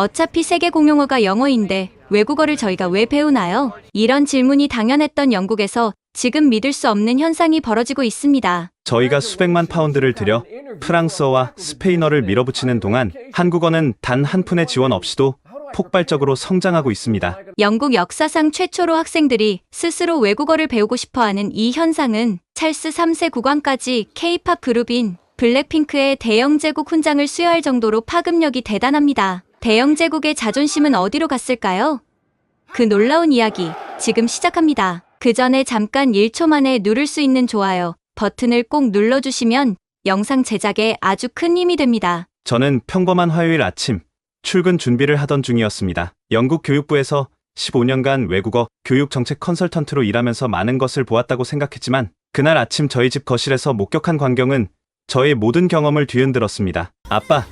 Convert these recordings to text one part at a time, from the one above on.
어차피 세계 공용어가 영어인데 외국어를 저희가 왜 배우나요? 이런 질문이 당연했던 영국에서 지금 믿을 수 없는 현상이 벌어지고 있습니다. 저희가 수백만 파운드를 들여 프랑스어와 스페인어를 밀어붙이는 동안 한국어는 단 한 푼의 지원 없이도 폭발적으로 성장하고 있습니다. 영국 역사상 최초로 학생들이 스스로 외국어를 배우고 싶어하는 이 현상은 찰스 3세 국왕까지 K-팝 그룹인 블랙핑크의 대영 제국 훈장을 수여할 정도로 파급력이 대단합니다. 대영 제국의 자존심은 어디로 갔을까요? 그 놀라운 이야기 지금 시작합니다. 그 전에 잠깐 1초 만에 누를 수 있는 좋아요 버튼을 꼭 눌러주시면 영상 제작에 아주 큰 힘이 됩니다. 저는 평범한 화요일 아침 출근 준비를 하던 중이었습니다. 영국 교육부에서 15년간 외국어 교육 정책 컨설턴트로 일하면서 많은 것을 보았다고 생각했지만 그날 아침 저희 집 거실에서 목격한 광경은 저의 모든 경험을 뒤흔들었습니다. 아빠,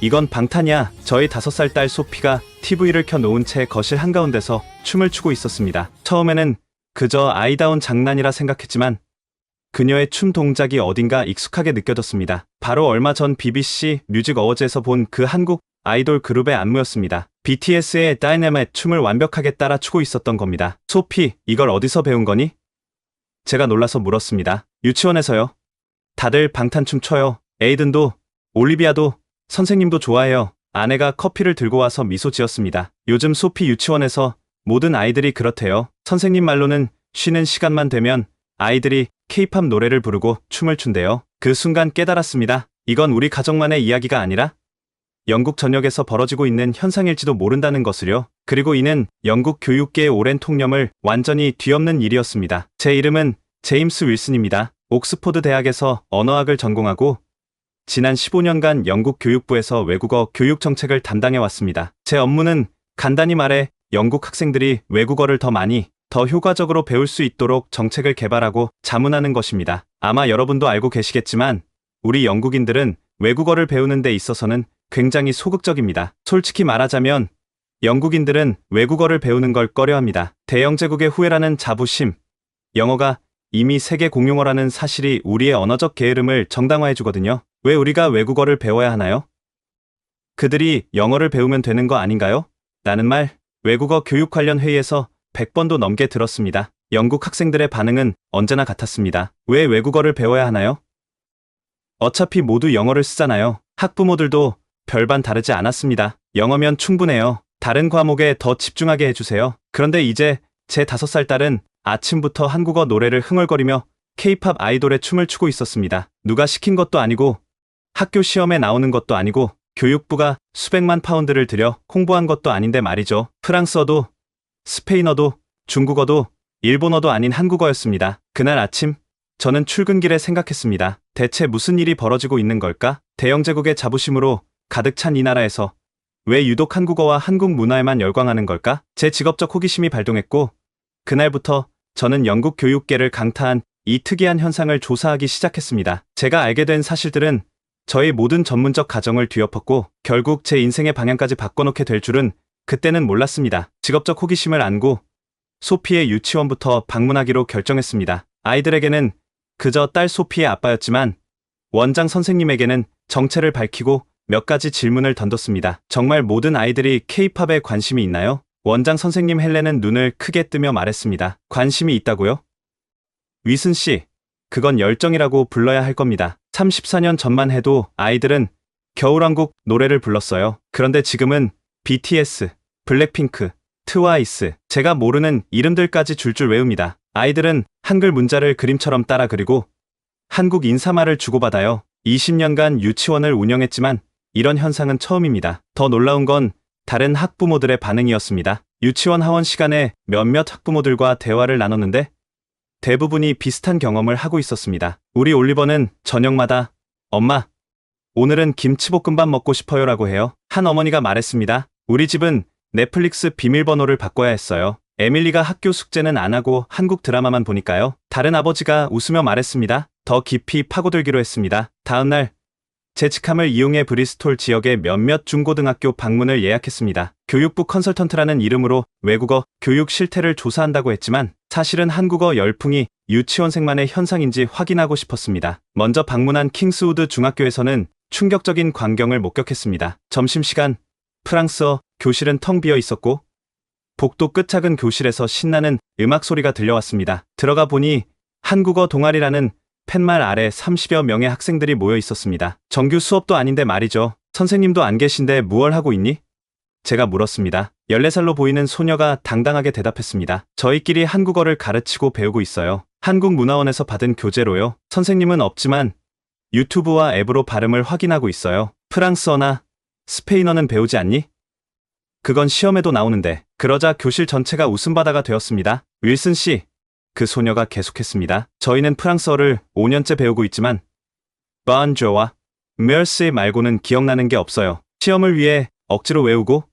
이건 방탄이야. 저희 5살 딸 소피가 TV를 켜놓은 채 거실 한가운데서 춤을 추고 있었습니다. 처음에는 그저 아이다운 장난이라 생각했지만 그녀의 춤 동작이 어딘가 익숙하게 느껴졌습니다. 바로 얼마 전 BBC 뮤직 어워즈에서 본 그 한국 아이돌 그룹의 안무였습니다. BTS의 다이너마이트 춤을 완벽하게 따라 추고 있었던 겁니다. 소피, 이걸 어디서 배운 거니? 제가 놀라서 물었습니다. 유치원에서요. 다들 방탄춤 춰요. 에이든도, 올리비아도, 선생님도 좋아해요. 아내가 커피를 들고 와서 미소 지었습니다. 요즘 소피 유치원에서 모든 아이들이 그렇대요. 선생님 말로는 쉬는 시간만 되면 아이들이 K-팝 노래를 부르고 춤을 춘대요. 그 순간 깨달았습니다. 이건 우리 가정만의 이야기가 아니라 영국 전역에서 벌어지고 있는 현상일지도 모른다는 것을요. 그리고 이는 영국 교육계의 오랜 통념을 완전히 뒤엎는 일이었습니다. 제 이름은 제임스 윌슨입니다. 옥스포드 대학에서 언어학을 전공하고 지난 15년간 영국 교육부에서 외국어 교육 정책을 담당해 왔습니다. 제 업무는 간단히 말해 영국 학생들이 외국어를 더 많이, 더 효과적으로 배울 수 있도록 정책을 개발하고 자문하는 것입니다. 아마 여러분도 알고 계시겠지만 우리 영국인들은 외국어를 배우는 데 있어서는 굉장히 소극적입니다. 솔직히 말하자면 영국인들은 외국어를 배우는 걸 꺼려합니다. 대영 제국의 후예라는 자부심, 영어가 이미 세계 공용어라는 사실이 우리의 언어적 게으름을 정당화해주거든요. 왜 우리가 외국어를 배워야 하나요? 그들이 영어를 배우면 되는 거 아닌가요? 라는 말, 외국어 교육 관련 회의에서 100번도 넘게 들었습니다. 영국 학생들의 반응은 언제나 같았습니다. 왜 외국어를 배워야 하나요? 어차피 모두 영어를 쓰잖아요. 학부모들도 별반 다르지 않았습니다. 영어면 충분해요. 다른 과목에 더 집중하게 해주세요. 그런데 이제 제 5살 딸은 아침부터 한국어 노래를 흥얼거리며 K-팝 아이돌의 춤을 추고 있었습니다. 누가 시킨 것도 아니고 학교 시험에 나오는 것도 아니고 교육부가 수백만 파운드를 들여 홍보한 것도 아닌데 말이죠. 프랑스어도 스페인어도 중국어도 일본어도 아닌 한국어였습니다. 그날 아침 저는 출근길에 생각했습니다. 대체 무슨 일이 벌어지고 있는 걸까? 대영 제국의 자부심으로 가득 찬 이 나라에서 왜 유독 한국어와 한국 문화에만 열광하는 걸까? 제 직업적 호기심이 발동했고 그날부터 저는 영국 교육계를 강타한 이 특이한 현상을 조사하기 시작했습니다. 제가 알게 된 사실들은 저의 모든 전문적 가정을 뒤엎었고 결국 제 인생의 방향까지 바꿔놓게 될 줄은 그때는 몰랐습니다. 직업적 호기심을 안고 소피의 유치원부터 방문하기로 결정했습니다. 아이들에게는 그저 딸 소피의 아빠였지만 원장 선생님에게는 정체를 밝히고 몇 가지 질문을 던졌습니다. 정말 모든 아이들이 K-팝에 관심이 있나요? 원장 선생님 헬렌은 눈을 크게 뜨며 말했습니다. 관심이 있다고요? 위슨 씨, 그건 열정이라고 불러야 할 겁니다. 34년 전만 해도 아이들은 겨울왕국 노래를 불렀어요. 그런데 지금은 BTS, 블랙핑크, 트와이스, 제가 모르는 이름들까지 줄줄 외웁니다. 아이들은 한글 문자를 그림처럼 따라 그리고 한국 인사말을 주고받아요. 20년간 유치원을 운영했지만 이런 현상은 처음입니다. 더 놀라운 건 다른 학부모들의 반응이었습니다. 유치원 하원 시간에 몇몇 학부모들과 대화를 나눴는데 대부분이 비슷한 경험을 하고 있었습니다. 우리 올리버는 저녁마다 엄마, 오늘은 김치볶음밥 먹고 싶어요 라고 해요. 한 어머니가 말했습니다. 우리 집은 넷플릭스 비밀번호를 바꿔야 했어요. 에밀리가 학교 숙제는 안 하고 한국 드라마만 보니까요. 다른 아버지가 웃으며 말했습니다. 더 깊이 파고들기로 했습니다. 다음날 제 직함을 이용해 브리스톨 지역의 몇몇 중고등학교 방문을 예약했습니다. 교육부 컨설턴트라는 이름으로 외국어 교육 실태를 조사한다고 했지만 사실은 한국어 열풍이 유치원생만의 현상인지 확인하고 싶었습니다. 먼저 방문한 킹스우드 중학교에서는 충격적인 광경을 목격했습니다. 점심시간 프랑스어 교실은 텅 비어 있었고 복도 끝작은 교실에서 신나는 음악 소리가 들려왔습니다. 들어가 보니 한국어 동아리라는 팻말 아래 30여 명의 학생들이 모여 있었습니다. 정규 수업도 아닌데 말이죠. 선생님도 안 계신데 무얼 하고 있니? 제가 물었습니다. 14살로 보이는 소녀가 당당하게 대답했습니다. 저희끼리 한국어를 가르치고 배우고 있어요. 한국문화원에서 받은 교재로요. 선생님은 없지만 유튜브와 앱으로 발음을 확인하고 있어요. 프랑스어나 스페인어는 배우지 않니? 그건 시험에도 나오는데. 그러자 교실 전체가 웃음바다가 되었습니다. 윌슨 씨, 그 소녀가 계속했습니다. 저희는 프랑스어를 5년째 배우고 있지만 bonjour와 merci 말고는 기억나는 게 없어요. 시험을 위해 억지로 외우고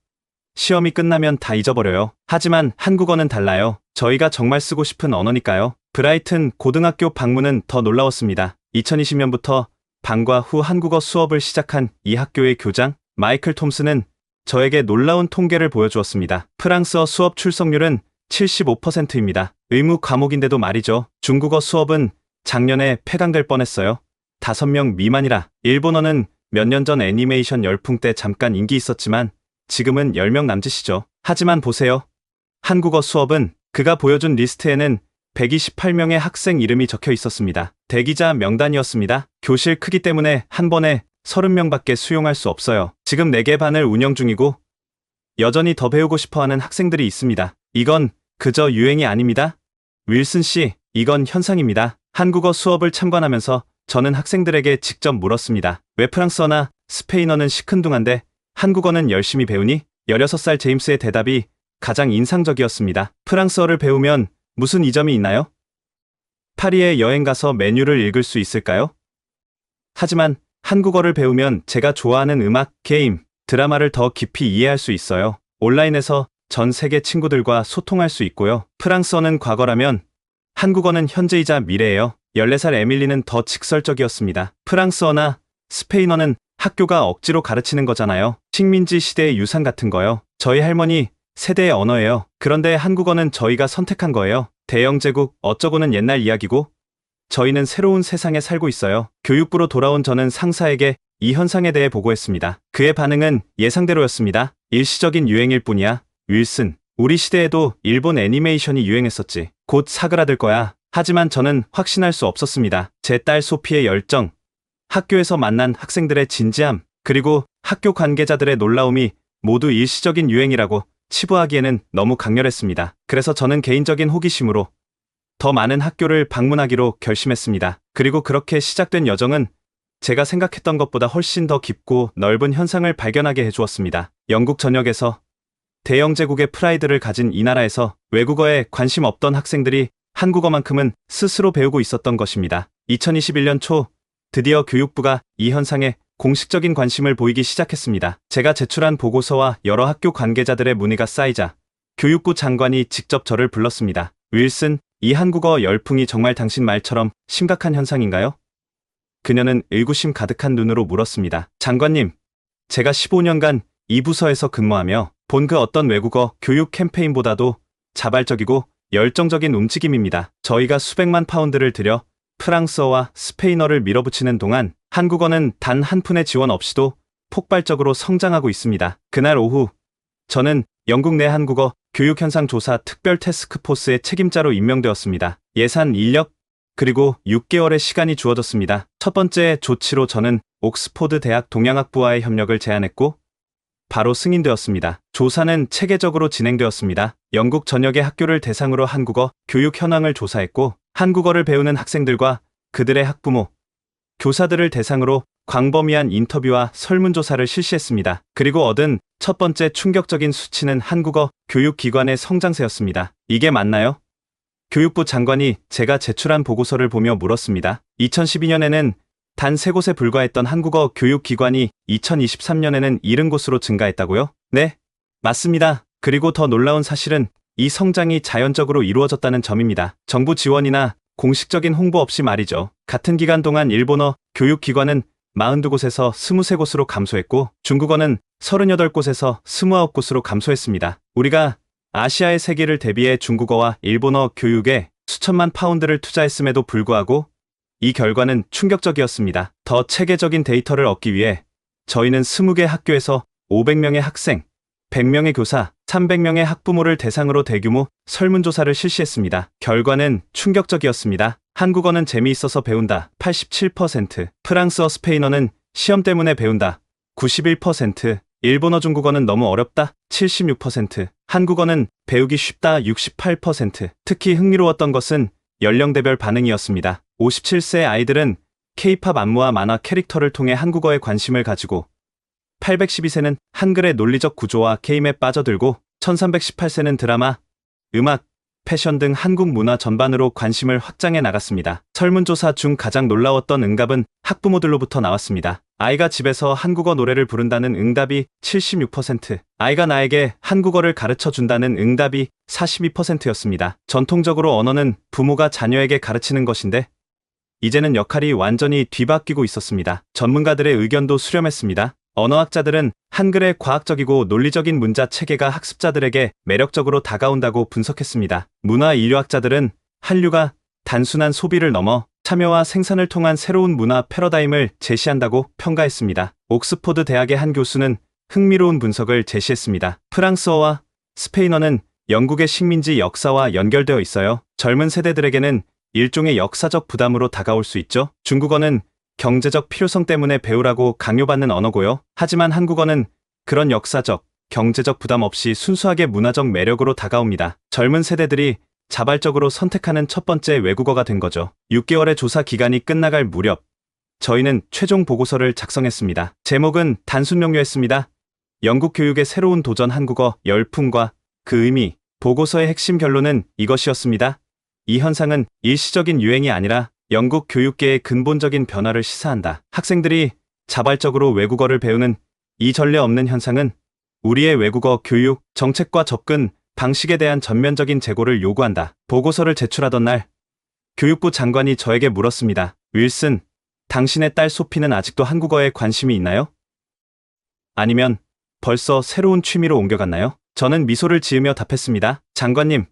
시험이 끝나면 다 잊어버려요. 하지만 한국어는 달라요. 저희가 정말 쓰고 싶은 언어니까요. 브라이튼 고등학교 방문은 더 놀라웠습니다. 2020년부터 방과 후 한국어 수업을 시작한 이 학교의 교장 마이클 톰슨은 저에게 놀라운 통계를 보여주었습니다. 프랑스어 수업 출석률은 75%입니다. 의무 과목인데도 말이죠. 중국어 수업은 작년에 폐강될 뻔했어요. 5명 미만이라. 일본어는 몇 년 전 애니메이션 열풍 때 잠깐 인기 있었지만 지금은 10명 남짓이죠. 하지만 보세요. 한국어 수업은 그가 보여준 리스트에는 128명의 학생 이름이 적혀 있었습니다. 대기자 명단이었습니다. 교실 크기 때문에 한 번에 30명밖에 수용할 수 없어요. 지금 4개 반을 운영 중이고 여전히 더 배우고 싶어하는 학생들이 있습니다. 이건 그저 유행이 아닙니다. 윌슨 씨, 이건 현상입니다. 한국어 수업을 참관하면서 저는 학생들에게 직접 물었습니다. 왜 프랑스어나 스페인어는 시큰둥한데 한국어는 열심히 배우니? 16살 제임스의 대답이 가장 인상적이었습니다. 프랑스어를 배우면 무슨 이점이 있나요? 파리에 여행 가서 메뉴를 읽을 수 있을까요? 하지만 한국어를 배우면 제가 좋아하는 음악, 게임, 드라마를 더 깊이 이해할 수 있어요. 온라인에서 전 세계 친구들과 소통할 수 있고요. 프랑스어는 과거라면 한국어는 현재이자 미래예요. 14살 에밀리는 더 직설적이었습니다. 프랑스어나 스페인어는 학교가 억지로 가르치는 거잖아요. 식민지 시대의 유산 같은 거요. 저희 할머니 세대의 언어예요. 그런데 한국어는 저희가 선택한 거예요. 대영제국 어쩌고는 옛날 이야기고 저희는 새로운 세상에 살고 있어요. 교육부로 돌아온 저는 상사에게 이 현상에 대해 보고했습니다. 그의 반응은 예상대로였습니다. 일시적인 유행일 뿐이야. 윌슨, 우리 시대에도 일본 애니메이션이 유행했었지. 곧 사그라들 거야. 하지만 저는 확신할 수 없었습니다. 제 딸 소피의 열정, 학교에서 만난 학생들의 진지함, 그리고 학교 관계자들의 놀라움이 모두 일시적인 유행이라고 치부하기에는 너무 강렬했습니다. 그래서 저는 개인적인 호기심으로 더 많은 학교를 방문하기로 결심했습니다. 그리고 그렇게 시작된 여정은 제가 생각했던 것보다 훨씬 더 깊고 넓은 현상을 발견하게 해주었습니다. 영국 전역에서 대영제국의 프라이드를 가진 이 나라에서 외국어에 관심 없던 학생들이 한국어만큼은 스스로 배우고 있었던 것입니다. 2021년 초 드디어 교육부가 이 현상에 공식적인 관심을 보이기 시작했습니다. 제가 제출한 보고서와 여러 학교 관계자들의 문의가 쌓이자 교육부 장관이 직접 저를 불렀습니다. 윌슨, 이 한국어 열풍이 정말 당신 말처럼 심각한 현상인가요? 그녀는 의구심 가득한 눈으로 물었습니다. 장관님, 제가 15년간 이 부서에서 근무하며 본 그 어떤 외국어 교육 캠페인보다도 자발적이고 열정적인 움직임입니다. 저희가 수백만 파운드를 들여 프랑스어와 스페인어를 밀어붙이는 동안 한국어는 단 한 푼의 지원 없이도 폭발적으로 성장하고 있습니다. 그날 오후 저는 영국 내 한국어 교육 현상 조사 특별 태스크포스의 책임자로 임명되었습니다. 예산, 인력, 그리고 6개월의 시간이 주어졌습니다. 첫 번째 조치로 저는 옥스포드 대학 동양학부와의 협력을 제안했고 바로 승인되었습니다. 조사는 체계적으로 진행되었습니다. 영국 전역의 학교를 대상으로 한국어 교육 현황을 조사했고 한국어를 배우는 학생들과 그들의 학부모, 교사들을 대상으로 광범위한 인터뷰와 설문조사를 실시했습니다. 그리고 얻은 첫 번째 충격적인 수치는 한국어 교육기관의 성장세였습니다. 이게 맞나요? 교육부 장관이 제가 제출한 보고서를 보며 물었습니다. 2012년에는 단 3곳에 불과했던 한국어 교육기관이 2023년에는 70곳으로 증가했다고요? 네, 맞습니다. 그리고 더 놀라운 사실은 이 성장이 자연적으로 이루어졌다는 점입니다. 정부 지원이나 공식적인 홍보 없이 말이죠. 같은 기간 동안 일본어 교육기관은 42곳에서 23곳으로 감소했고 중국어는 38곳에서 29곳으로 감소했습니다. 우리가 아시아의 세계를 대비해 중국어와 일본어 교육에 수천만 파운드를 투자했음에도 불구하고 이 결과는 충격적이었습니다. 더 체계적인 데이터를 얻기 위해 저희는 20개 학교에서 500명의 학생, 100명의 교사, 300명의 학부모를 대상으로 대규모 설문조사를 실시했습니다. 결과는 충격적이었습니다. 한국어는 재미있어서 배운다 87%, 프랑스어 스페인어는 시험 때문에 배운다 91%, 일본어 중국어는 너무 어렵다 76%, 한국어는 배우기 쉽다 68%. 특히 흥미로웠던 것은 연령대별 반응이었습니다. 57세 아이들은 K-팝 안무와 만화 캐릭터를 통해 한국어에 관심을 가지고 812세는 한글의 논리적 구조와 게임에 빠져들고 1318세는 드라마, 음악, 패션 등 한국 문화 전반으로 관심을 확장해 나갔습니다. 설문조사 중 가장 놀라웠던 응답은 학부모들로부터 나왔습니다. 아이가 집에서 한국어 노래를 부른다는 응답이 76%, 아이가 나에게 한국어를 가르쳐 준다는 응답이 42%였습니다. 전통적으로 언어는 부모가 자녀에게 가르치는 것인데 이제는 역할이 완전히 뒤바뀌고 있었습니다. 전문가들의 의견도 수렴했습니다. 언어학자들은 한글의 과학적이고 논리적인 문자 체계가 학습자들에게 매력적으로 다가온다고 분석했습니다. 문화인류학자들은 한류가 단순한 소비를 넘어 참여와 생산을 통한 새로운 문화 패러다임을 제시한다고 평가했습니다. 옥스포드 대학의 한 교수는 흥미로운 분석을 제시했습니다. 프랑스어와 스페인어는 영국의 식민지 역사와 연결되어 있어요. 젊은 세대들에게는 일종의 역사적 부담으로 다가올 수 있죠. 중국어는 경제적 필요성 때문에 배우라고 강요받는 언어고요. 하지만 한국어는 그런 역사적, 경제적 부담 없이 순수하게 문화적 매력으로 다가옵니다. 젊은 세대들이 자발적으로 선택하는 첫 번째 외국어가 된 거죠. 6개월의 조사 기간이 끝나갈 무렵 저희는 최종 보고서를 작성했습니다. 제목은 단순 명료했습니다. 영국 교육의 새로운 도전 한국어 열풍과 그 의미. 보고서의 핵심 결론은 이것이었습니다. 이 현상은 일시적인 유행이 아니라 영국 교육계의 근본적인 변화를 시사한다. 학생들이 자발적으로 외국어를 배우는 이 전례 없는 현상은 우리의 외국어 교육, 정책과 접근, 방식에 대한 전면적인 재고를 요구한다. 보고서를 제출하던 날, 교육부 장관이 저에게 물었습니다. 윌슨, 당신의 딸 소피는 아직도 한국어에 관심이 있나요? 아니면 벌써 새로운 취미로 옮겨갔나요? 저는 미소를 지으며 답했습니다. 장관님,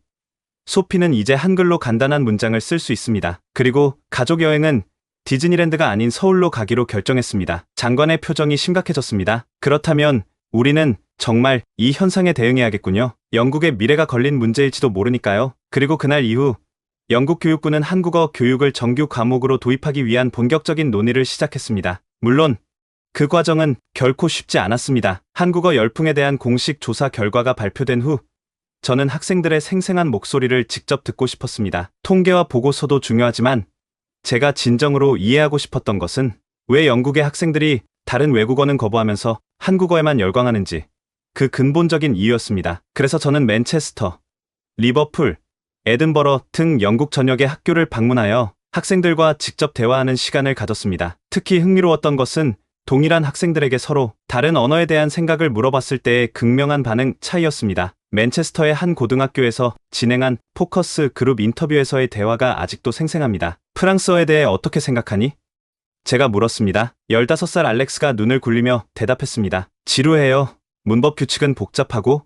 소피는 이제 한글로 간단한 문장을 쓸 수 있습니다. 그리고 가족 여행은 디즈니랜드가 아닌 서울로 가기로 결정했습니다. 장관의 표정이 심각해졌습니다. 그렇다면 우리는 정말 이 현상에 대응해야겠군요. 영국의 미래가 걸린 문제일지도 모르니까요. 그리고 그날 이후 영국 교육부는 한국어 교육을 정규 과목으로 도입하기 위한 본격적인 논의를 시작했습니다. 물론 그 과정은 결코 쉽지 않았습니다. 한국어 열풍에 대한 공식 조사 결과가 발표된 후 저는 학생들의 생생한 목소리를 직접 듣고 싶었습니다. 통계와 보고서도 중요하지만 제가 진정으로 이해하고 싶었던 것은 왜 영국의 학생들이 다른 외국어는 거부하면서 한국어에만 열광하는지, 그 근본적인 이유였습니다. 그래서 저는 맨체스터, 리버풀, 에든버러 등 영국 전역의 학교를 방문하여 학생들과 직접 대화하는 시간을 가졌습니다. 특히 흥미로웠던 것은 동일한 학생들에게 서로 다른 언어에 대한 생각을 물어봤을 때의 극명한 반응 차이였습니다. 맨체스터의 한 고등학교에서 진행한 포커스 그룹 인터뷰에서의 대화가 아직도 생생합니다. 프랑스어에 대해 어떻게 생각하니? 제가 물었습니다. 15살 알렉스가 눈을 굴리며 대답했습니다. 지루해요. 문법 규칙은 복잡하고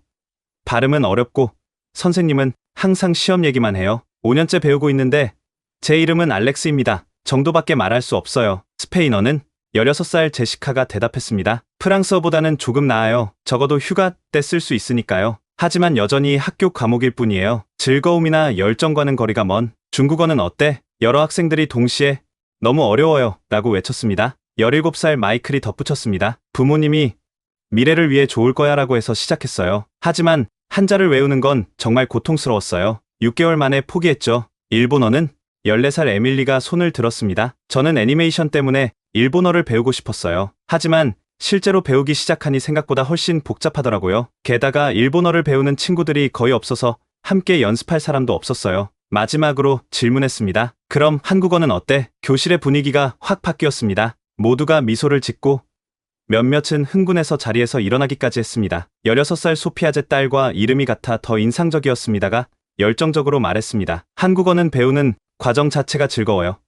발음은 어렵고 선생님은 항상 시험 얘기만 해요. 5년째 배우고 있는데 제 이름은 알렉스입니다. 정도밖에 말할 수 없어요. 스페인어는 16살 제시카가 대답했습니다. 프랑스어보다는 조금 나아요. 적어도 휴가 때 쓸 수 있으니까요. 하지만 여전히 학교 과목일 뿐이에요. 즐거움이나 열정과는 거리가 먼. 중국어는 어때? 여러 학생들이 동시에 너무 어려워요 라고 외쳤습니다. 17살 마이클이 덧붙였습니다. 부모님이 미래를 위해 좋을 거야 라고 해서 시작했어요. 하지만 한자를 외우는 건 정말 고통스러웠어요. 6개월 만에 포기했죠. 일본어는 14살 에밀리가 손을 들었습니다. 저는 애니메이션 때문에 일본어를 배우고 싶었어요. 하지만 실제로 배우기 시작하니 생각보다 훨씬 복잡하더라고요. 게다가 일본어를 배우는 친구들이 거의 없어서 함께 연습할 사람도 없었어요. 마지막으로 질문했습니다. 그럼 한국어는 어때? 교실의 분위기가 확 바뀌었습니다. 모두가 미소를 짓고 몇몇은 흥분해서 자리에서 일어나기까지 했습니다. 16살 소피아제 딸과 이름이 같아 더 인상적이었습니다가 열정적으로 말했습니다. 한국어는 배우는 과정 자체가 즐거워요.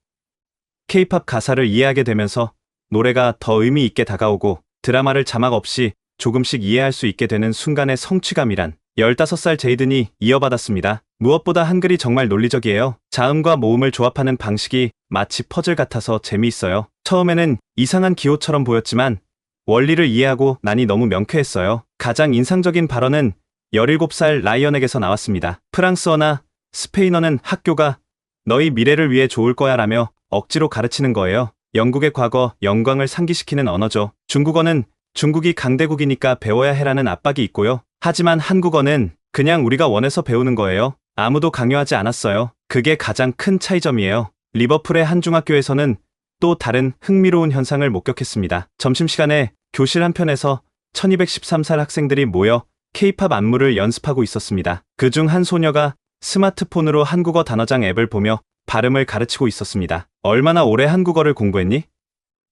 K-팝 가사를 이해하게 되면서 노래가 더 의미 있게 다가오고 드라마를 자막 없이 조금씩 이해할 수 있게 되는 순간의 성취감이란. 15살 제이든이 이어받았습니다. 무엇보다 한글이 정말 논리적이에요. 자음과 모음을 조합하는 방식이 마치 퍼즐 같아서 재미있어요. 처음에는 이상한 기호처럼 보였지만 원리를 이해하고 나니 너무 명쾌했어요. 가장 인상적인 발언은 17살 라이언에게서 나왔습니다. 프랑스어나 스페인어는 학교가 너희 미래를 위해 좋을 거야 라며 억지로 가르치는 거예요. 영국의 과거, 영광을 상기시키는 언어죠. 중국어는 중국이 강대국이니까 배워야 해라는 압박이 있고요. 하지만 한국어는 그냥 우리가 원해서 배우는 거예요. 아무도 강요하지 않았어요. 그게 가장 큰 차이점이에요. 리버풀의 한 중학교에서는 또 다른 흥미로운 현상을 목격했습니다. 점심시간에 교실 한편에서 1213살 학생들이 모여 K-팝 안무를 연습하고 있었습니다. 그중 한 소녀가 스마트폰으로 한국어 단어장 앱을 보며 발음을 가르치고 있었습니다. 얼마나 오래 한국어를 공부했니?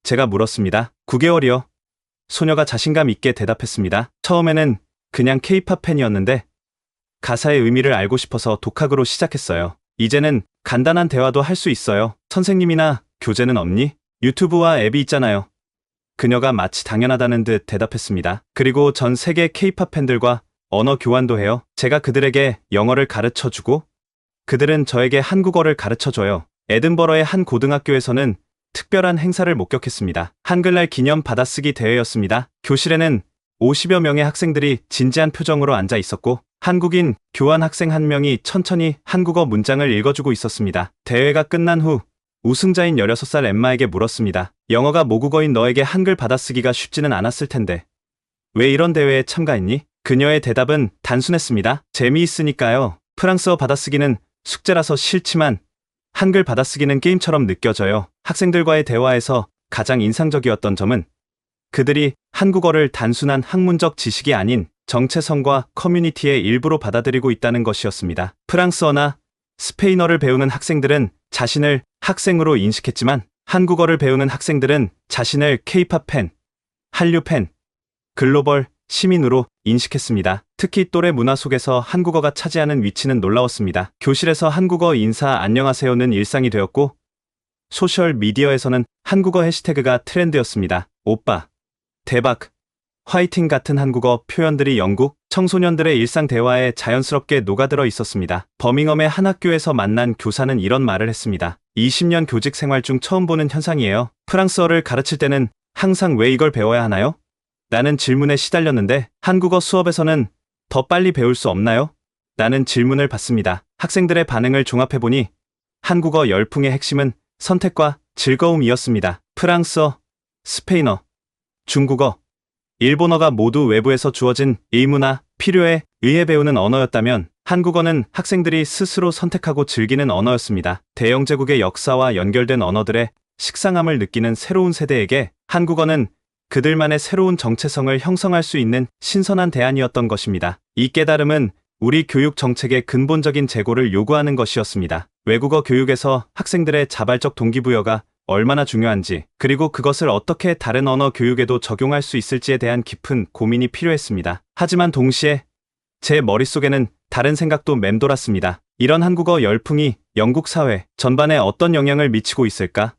제가 물었습니다. 9개월이요. 소녀가 자신감 있게 대답했습니다. 처음에는 그냥 K-팝 팬이었는데 가사의 의미를 알고 싶어서 독학으로 시작했어요. 이제는 간단한 대화도 할 수 있어요. 선생님이나 교재는 없니? 유튜브와 앱이 있잖아요. 그녀가 마치 당연하다는 듯 대답했습니다. 그리고 전 세계 K-팝 팬들과 언어 교환도 해요. 제가 그들에게 영어를 가르쳐주고 그들은 저에게 한국어를 가르쳐줘요. 에든버러의 한 고등학교에서는 특별한 행사를 목격했습니다. 한글날 기념 받아쓰기 대회였습니다. 교실에는 50여 명의 학생들이 진지한 표정으로 앉아 있었고 한국인 교환 학생 한 명이 천천히 한국어 문장을 읽어주고 있었습니다. 대회가 끝난 후 우승자인 16살 엠마에게 물었습니다. 영어가 모국어인 너에게 한글 받아쓰기가 쉽지는 않았을 텐데 왜 이런 대회에 참가했니? 그녀의 대답은 단순했습니다. 재미있으니까요. 프랑스어 받아쓰기는 숙제라서 싫지만 한글 받아쓰기는 게임처럼 느껴져요. 학생들과의 대화에서 가장 인상적이었던 점은 그들이 한국어를 단순한 학문적 지식이 아닌 정체성과 커뮤니티의 일부로 받아들이고 있다는 것이었습니다. 프랑스어나 스페인어를 배우는 학생들은 자신을 학생으로 인식했지만 한국어를 배우는 학생들은 자신을 K-팝 팬, 한류 팬, 글로벌 시민으로 인식했습니다. 특히 또래 문화 속에서 한국어가 차지하는 위치는 놀라웠습니다. 교실에서 한국어 인사 안녕하세요는 일상이 되었고 소셜 미디어에서는 한국어 해시태그가 트렌드였습니다. 오빠, 대박, 화이팅 같은 한국어 표현들이 영국 청소년들의 일상 대화에 자연스럽게 녹아들어 있었습니다. 버밍엄의 한 학교에서 만난 교사는 이런 말을 했습니다. 20년 교직 생활 중 처음 보는 현상이에요. 프랑스어를 가르칠 때는 항상 왜 이걸 배워야 하나요? 라는 질문에 시달렸는데 한국어 수업에서는 더 빨리 배울 수 없나요? 라는 질문을 받습니다. 학생들의 반응을 종합해보니 한국어 열풍의 핵심은 선택과 즐거움이었습니다. 프랑스어, 스페인어, 중국어, 일본어가 모두 외부에서 주어진 의무나 필요에 의해 배우는 언어였다면 한국어는 학생들이 스스로 선택하고 즐기는 언어였습니다. 대영제국의 역사와 연결된 언어들의 식상함을 느끼는 새로운 세대에게 한국어는 그들만의 새로운 정체성을 형성할 수 있는 신선한 대안이었던 것입니다. 이 깨달음은 우리 교육 정책의 근본적인 재고를 요구하는 것이었습니다. 외국어 교육에서 학생들의 자발적 동기부여가 얼마나 중요한지, 그리고 그것을 어떻게 다른 언어 교육에도 적용할 수 있을지에 대한 깊은 고민이 필요했습니다. 하지만 동시에 제 머릿속에는 다른 생각도 맴돌았습니다. 이런 한국어 열풍이 영국 사회 전반에 어떤 영향을 미치고 있을까?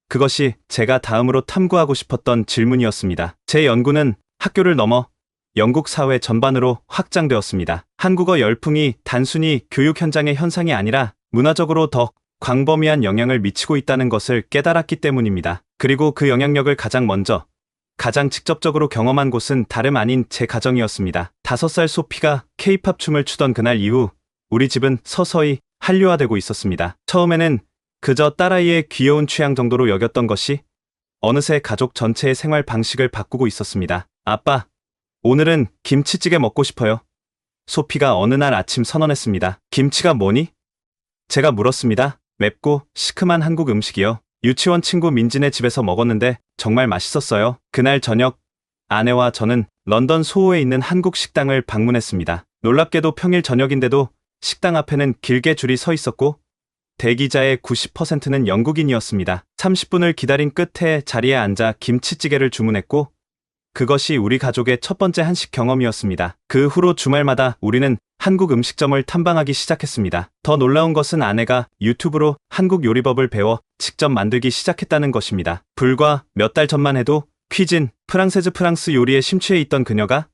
그것이 제가 다음으로 탐구하고 싶었던 질문이었습니다. 제 연구는 학교를 넘어 영국 사회 전반으로 확장되었습니다. 한국어 열풍이 단순히 교육 현장의 현상이 아니라 문화적으로 더 광범위한 영향을 미치고 있다는 것을 깨달았기 때문입니다. 그리고 그 영향력을 가장 먼저, 가장 직접적으로 경험한 곳은 다름 아닌 제 가정이었습니다. 5살 소피가 K-팝 춤을 추던 그날 이후 우리 집은 서서히 한류화되고 있었습니다. 처음에는 그저 딸아이의 귀여운 취향 정도로 여겼던 것이 어느새 가족 전체의 생활 방식을 바꾸고 있었습니다. 아빠, 오늘은 김치찌개 먹고 싶어요. 소피가 어느 날 아침 선언했습니다. 김치가 뭐니? 제가 물었습니다. 맵고 시큼한 한국 음식이요. 유치원 친구 민진의 집에서 먹었는데 정말 맛있었어요. 그날 저녁 아내와 저는 런던 소호에 있는 한국 식당을 방문했습니다. 놀랍게도 평일 저녁인데도 식당 앞에는 길게 줄이 서 있었고 대기자의 90%는 영국인이었습니다. 30분을 기다린 끝에 자리에 앉아 김치찌개를 주문했고 그것이 우리 가족의 첫 번째 한식 경험이었습니다. 그 후로 주말마다 우리는 한국 음식점을 탐방하기 시작했습니다. 더 놀라운 것은 아내가 유튜브로 한국 요리법을 배워 직접 만들기 시작했다는 것입니다. 불과 몇 달 전만 해도 퀴진, 프랑스 요리에 심취해 있던 그녀가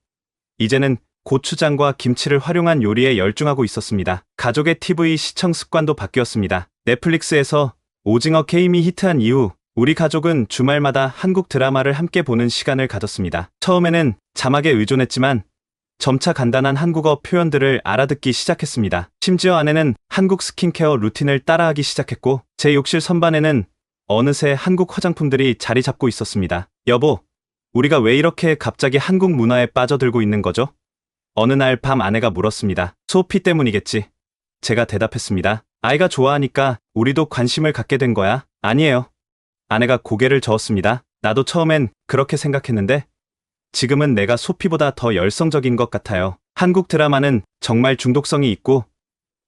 이제는 고추장과 김치를 활용한 요리에 열중하고 있었습니다. 가족의 TV 시청 습관도 바뀌었습니다. 넷플릭스에서 오징어 게임이 히트한 이후 우리 가족은 주말마다 한국 드라마를 함께 보는 시간을 가졌습니다. 처음에는 자막에 의존했지만 점차 간단한 한국어 표현들을 알아듣기 시작했습니다. 심지어 아내는 한국 스킨케어 루틴을 따라하기 시작했고 제 욕실 선반에는 어느새 한국 화장품들이 자리 잡고 있었습니다. 여보, 우리가 왜 이렇게 갑자기 한국 문화에 빠져들고 있는 거죠? 어느 날 밤 아내가 물었습니다. 소피 때문이겠지. 제가 대답했습니다. 아이가 좋아하니까 우리도 관심을 갖게 된 거야. 아니에요. 아내가 고개를 저었습니다. 나도 처음엔 그렇게 생각했는데 지금은 내가 소피보다 더 열성적인 것 같아요. 한국 드라마는 정말 중독성이 있고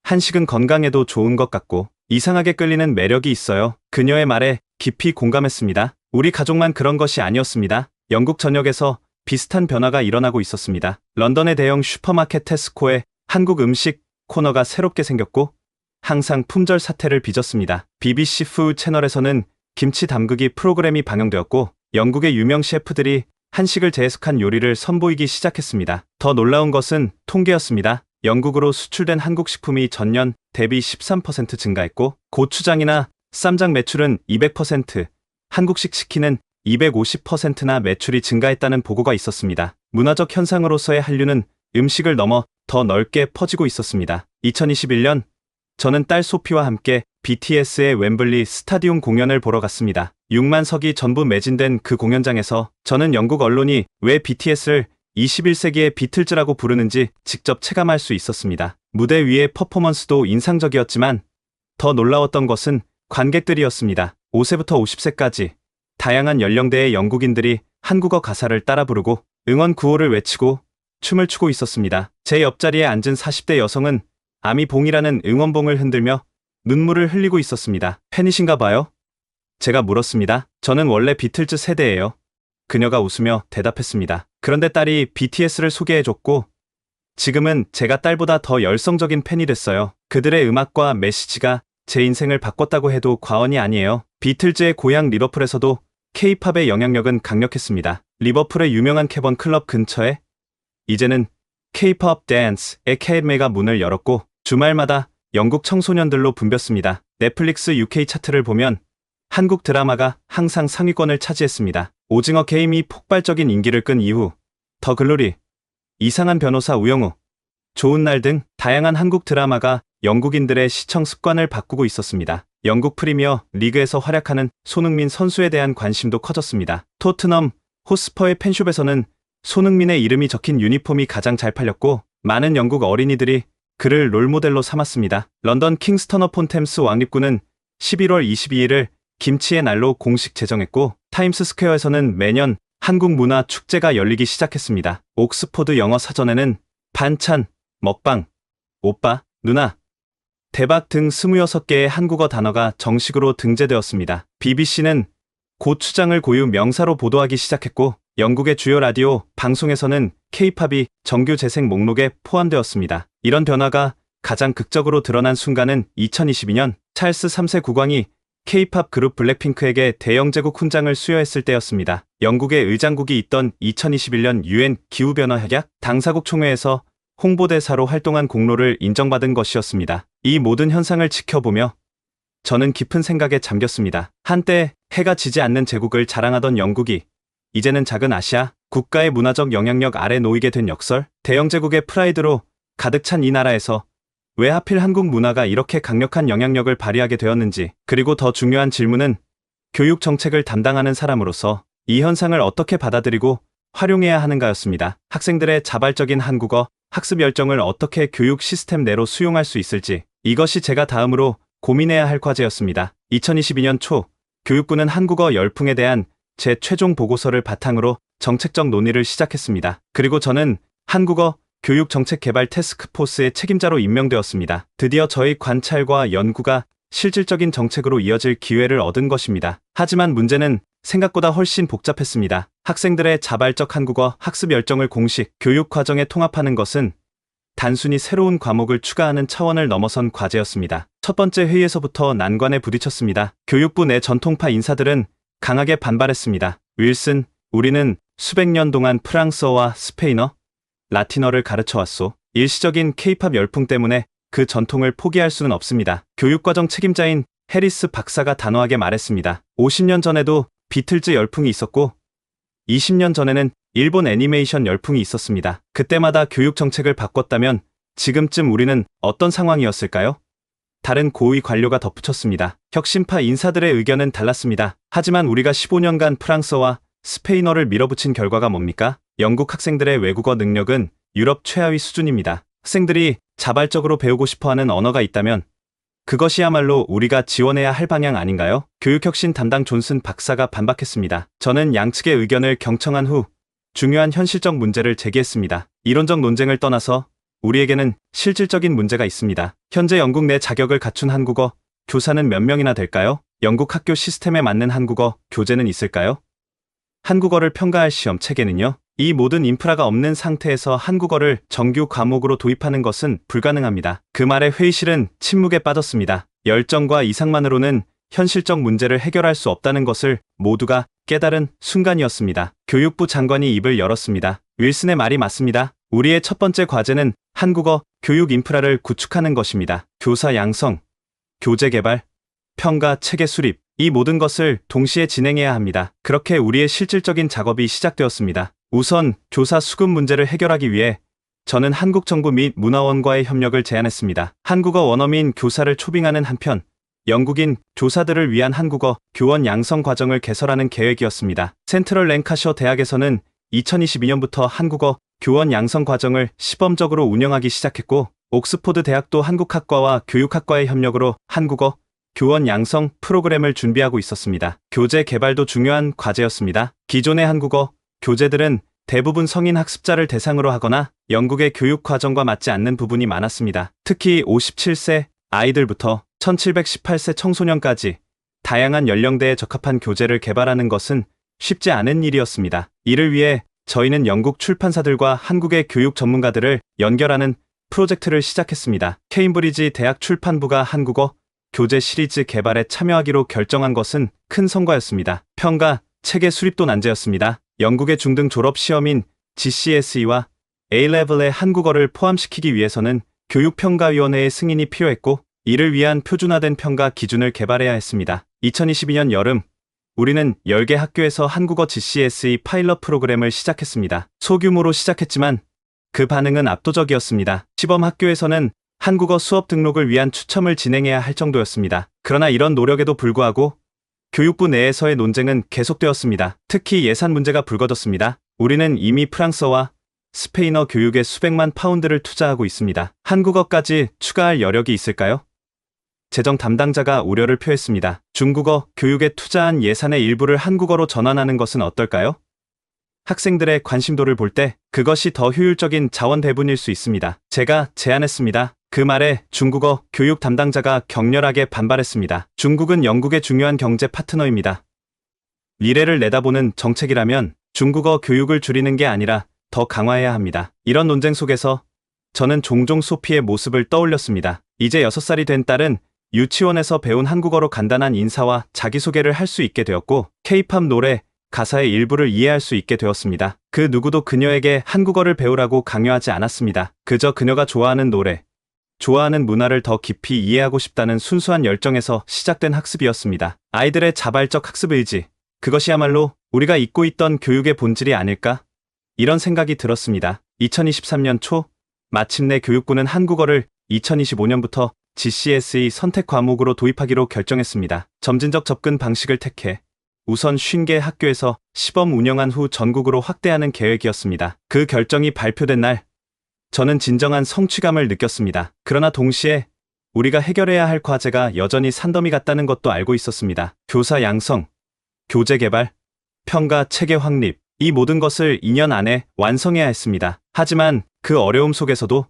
한식은 건강에도 좋은 것 같고 이상하게 끌리는 매력이 있어요. 그녀의 말에 깊이 공감했습니다. 우리 가족만 그런 것이 아니었습니다. 영국 전역에서 비슷한 변화가 일어나고 있었습니다. 런던의 대형 슈퍼마켓 테스코에 한국 음식 코너가 새롭게 생겼고 항상 품절 사태를 빚었습니다. BBC 푸드 채널에서는 김치 담그기 프로그램이 방영되었고 영국의 유명 셰프들이 한식을 재해석한 요리를 선보이기 시작했습니다. 더 놀라운 것은 통계였습니다. 영국으로 수출된 한국 식품이 전년 대비 13% 증가했고 고추장이나 쌈장 매출은 200%, 한국식 치킨은 250%나 매출이 증가했다는 보고가 있었습니다. 문화적 현상으로서의 한류는 음식을 넘어 더 넓게 퍼지고 있었습니다. 2021년 저는 딸 소피와 함께 BTS의 웸블리 스타디움 공연을 보러 갔습니다. 6만 석이 전부 매진된 그 공연장에서 저는 영국 언론이 왜 BTS를 21세기의 비틀즈라고 부르는지 직접 체감할 수 있었습니다. 무대 위의 퍼포먼스도 인상적이었지만 더 놀라웠던 것은 관객들이었습니다. 5세부터 50세까지 다양한 연령대의 영국인들이 한국어 가사를 따라 부르고 응원 구호를 외치고 춤을 추고 있었습니다. 제 옆자리에 앉은 40대 여성은 아미봉이라는 응원봉을 흔들며 눈물을 흘리고 있었습니다. 팬이신가 봐요? 제가 물었습니다. 저는 원래 비틀즈 세대예요. 그녀가 웃으며 대답했습니다. 그런데 딸이 BTS를 소개해줬고 지금은 제가 딸보다 더 열성적인 팬이 됐어요. 그들의 음악과 메시지가 제 인생을 바꿨다고 해도 과언이 아니에요. 비틀즈의 고향 리버풀에서도 K-팝의 영향력은 강력했습니다. 리버풀의 유명한 캐번 클럽 근처에 이제는 K-팝 댄스 애카데미가 문을 열었고 주말마다 영국 청소년들로 붐볐습니다. 넷플릭스 UK 차트를 보면 한국 드라마가 항상 상위권을 차지했습니다. 오징어 게임이 폭발적인 인기를 끈 이후 더 글로리, 이상한 변호사 우영우, 좋은 날 등 다양한 한국 드라마가 영국인들의 시청 습관을 바꾸고 있었습니다. 영국 프리미어 리그에서 활약하는 손흥민 선수에 대한 관심도 커졌습니다. 토트넘 호스퍼의 팬숍에서는 손흥민의 이름이 적힌 유니폼이 가장 잘 팔렸고 많은 영국 어린이들이 그를 롤모델로 삼았습니다. 런던 킹스턴 어폰 템스 왕립구는 11월 22일을 김치의 날로 공식 제정했고 타임스 스퀘어에서는 매년 한국 문화 축제가 열리기 시작했습니다. 옥스포드 영어 사전에는 반찬, 먹방, 오빠, 누나, 대박 등 26개의 한국어 단어가 정식으로 등재되었습니다. BBC는 고추장을 고유 명사로 보도하기 시작했고 영국의 주요 라디오 방송에서는 K-팝이 정규 재생 목록에 포함되었습니다. 이런 변화가 가장 극적으로 드러난 순간은 2022년 찰스 3세 국왕이 K-팝 그룹 블랙핑크에게 대영 제국 훈장을 수여했을 때였습니다. 영국의 의장국이 있던 2021년 UN 기후변화 협약 당사국 총회에서 홍보대사로 활동한 공로를 인정받은 것이었습니다. 이 모든 현상을 지켜보며 저는 깊은 생각에 잠겼습니다. 한때 해가 지지 않는 제국을 자랑하던 영국이 이제는 작은 아시아 국가의 문화적 영향력 아래 놓이게 된 역설, 대영 제국의 프라이드로 가득 찬 이 나라에서 왜 하필 한국 문화가 이렇게 강력한 영향력을 발휘하게 되었는지, 그리고 더 중요한 질문은 교육 정책을 담당하는 사람으로서 이 현상을 어떻게 받아들이고 활용해야 하는가였습니다. 학생들의 자발적인 한국어 학습 열정을 어떻게 교육 시스템 내로 수용할 수 있을지, 이것이 제가 다음으로 고민해야 할 과제였습니다. 2022년 초 교육부는 한국어 열풍에 대한 제 최종 보고서를 바탕으로 정책적 논의를 시작했습니다. 그리고 저는 한국어 교육 정책 개발 태스크포스의 책임자로 임명되었습니다. 드디어 저의 관찰과 연구가 실질적인 정책으로 이어질 기회를 얻은 것입니다. 하지만 문제는 생각보다 훨씬 복잡했습니다. 학생들의 자발적 한국어 학습 열정을 공식 교육 과정에 통합하는 것은 단순히 새로운 과목을 추가하는 차원을 넘어선 과제였습니다. 첫 번째 회의에서부터 난관에 부딪혔습니다. 교육부 내 전통파 인사들은 강하게 반발했습니다. 윌슨, 우리는 수백 년 동안 프랑스어와 스페인어, 라틴어를 가르쳐왔소. 일시적인 K-팝 열풍 때문에 그 전통을 포기할 수는 없습니다. 교육과정 책임자인 해리스 박사가 단호하게 말했습니다. 50년 전에도 비틀즈 열풍이 있었고 20년 전에는 일본 애니메이션 열풍이 있었습니다. 그때마다 교육 정책을 바꿨다면 지금쯤 우리는 어떤 상황이었을까요? 다른 고위 관료가 덧붙였습니다. 혁신파 인사들의 의견은 달랐습니다. 하지만 우리가 15년간 프랑스어와 스페인어를 밀어붙인 결과가 뭡니까? 영국 학생들의 외국어 능력은 유럽 최하위 수준입니다. 학생들이 자발적으로 배우고 싶어하는 언어가 있다면 그것이야말로 우리가 지원해야 할 방향 아닌가요? 교육혁신 담당 존슨 박사가 반박했습니다. 저는 양측의 의견을 경청한 후 중요한 현실적 문제를 제기했습니다. 이론적 논쟁을 떠나서 우리에게는 실질적인 문제가 있습니다. 현재 영국 내 자격을 갖춘 한국어 교사는 몇 명이나 될까요? 영국 학교 시스템에 맞는 한국어 교재는 있을까요? 한국어를 평가할 시험 체계는요? 이 모든 인프라가 없는 상태에서 한국어를 정규 과목으로 도입하는 것은 불가능합니다. 그 말에 회의실은 침묵에 빠졌습니다. 열정과 이상만으로는 현실적 문제를 해결할 수 없다는 것을 모두가 깨달은 순간이었습니다. 교육부 장관이 입을 열었습니다. 윌슨의 말이 맞습니다. 우리의 첫 번째 과제는 한국어 교육 인프라를 구축하는 것입니다. 교사 양성, 교재 개발, 평가, 체계 수립, 이 모든 것을 동시에 진행해야 합니다. 그렇게 우리의 실질적인 작업이 시작되었습니다. 우선 교사 수급 문제를 해결하기 위해 저는 한국 정부 및 문화원과의 협력을 제안했습니다. 한국어 원어민 교사를 초빙하는 한편 영국인 교사들을 위한 한국어 교원 양성 과정을 개설하는 계획이었습니다. 센트럴 랭카셔 대학에서는 2022년부터 한국어 교원 양성 과정을 시범적으로 운영하기 시작했고 옥스포드 대학도 한국학과와 교육학과의 협력으로 한국어 교원 양성 프로그램을 준비하고 있었습니다. 교재 개발도 중요한 과제였습니다. 기존의 한국어 교재들은 대부분 성인 학습자를 대상으로 하거나 영국의 교육 과정과 맞지 않는 부분이 많았습니다. 특히 57세 아이들부터 1718세 청소년까지 다양한 연령대에 적합한 교재를 개발하는 것은 쉽지 않은 일이었습니다. 이를 위해 저희는 영국 출판사들과 한국의 교육 전문가들을 연결하는 프로젝트를 시작했습니다. 케임브리지 대학 출판부가 한국어 교재 시리즈 개발에 참여하기로 결정한 것은 큰 성과였습니다. 평가, 체계 수립도 난제였습니다. 영국의 중등 졸업 시험인 GCSE와 A레벨의 한국어를 포함시키기 위해서는 교육평가위원회의 승인이 필요했고 이를 위한 표준화된 평가 기준을 개발해야 했습니다. 2022년 여름 우리는 10개 학교에서 한국어 GCSE 파일럿 프로그램을 시작했습니다. 소규모로 시작했지만 그 반응은 압도적이었습니다. 시범 학교에서는 한국어 수업 등록을 위한 추첨을 진행해야 할 정도였습니다. 그러나 이런 노력에도 불구하고 교육부 내에서의 논쟁은 계속되었습니다. 특히 예산 문제가 불거졌습니다. 우리는 이미 프랑스어와 스페인어 교육에 수백만 파운드를 투자하고 있습니다. 한국어까지 추가할 여력이 있을까요? 재정 담당자가 우려를 표했습니다. 중국어 교육에 투자한 예산의 일부를 한국어로 전환하는 것은 어떨까요? 학생들의 관심도를 볼 때 그것이 더 효율적인 자원 배분일 수 있습니다. 제가 제안했습니다. 그 말에 중국어 교육 담당자가 격렬하게 반발했습니다. 중국은 영국의 중요한 경제 파트너입니다. 미래를 내다보는 정책이라면 중국어 교육을 줄이는 게 아니라 더 강화해야 합니다. 이런 논쟁 속에서 저는 종종 소피의 모습을 떠올렸습니다. 이제 6살이 된 딸은 유치원에서 배운 한국어로 간단한 인사와 자기소개를 할 수 있게 되었고 K-팝 노래 가사의 일부를 이해할 수 있게 되었습니다. 그 누구도 그녀에게 한국어를 배우라고 강요하지 않았습니다. 그저 그녀가 좋아하는 노래, 좋아하는 문화를 더 깊이 이해하고 싶다는 순수한 열정에서 시작된 학습이었습니다. 아이들의 자발적 학습 의지, 그것이야말로 우리가 잊고 있던 교육의 본질이 아닐까? 이런 생각이 들었습니다. 2023년 초 마침내 교육부는 한국어를 2025년부터 GCSE 선택 과목으로 도입하기로 결정했습니다. 점진적 접근 방식을 택해 우선 50개 학교에서 시범 운영한 후 전국으로 확대하는 계획이었습니다. 그 결정이 발표된 날 저는 진정한 성취감을 느꼈습니다. 그러나 동시에 우리가 해결해야 할 과제가 여전히 산더미 같다는 것도 알고 있었습니다. 교사 양성, 교재 개발, 평가 체계 확립, 이 모든 것을 2년 안에 완성해야 했습니다. 하지만 그 어려움 속에서도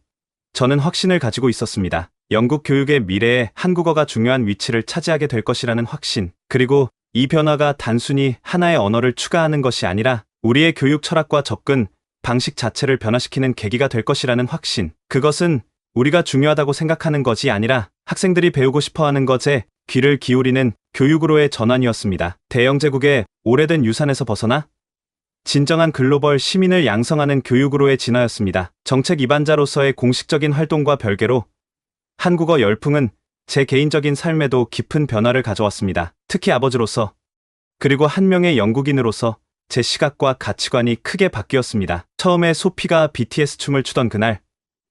저는 확신을 가지고 있었습니다. 영국 교육의 미래에 한국어가 중요한 위치를 차지하게 될 것이라는 확신, 그리고 이 변화가 단순히 하나의 언어를 추가하는 것이 아니라 우리의 교육 철학과 접근 방식 자체를 변화시키는 계기가 될 것이라는 확신, 그것은 우리가 중요하다고 생각하는 것이 아니라 학생들이 배우고 싶어하는 것에 귀를 기울이는 교육으로의 전환이었습니다. 대영제국의 오래된 유산에서 벗어나 진정한 글로벌 시민을 양성하는 교육으로의 진화였습니다. 정책 입안자로서의 공식적인 활동과 별개로 한국어 열풍은 제 개인적인 삶에도 깊은 변화를 가져왔습니다. 특히 아버지로서, 그리고 한 명의 영국인으로서 제 시각과 가치관이 크게 바뀌었습니다. 처음에 소피가 BTS 춤을 추던 그날,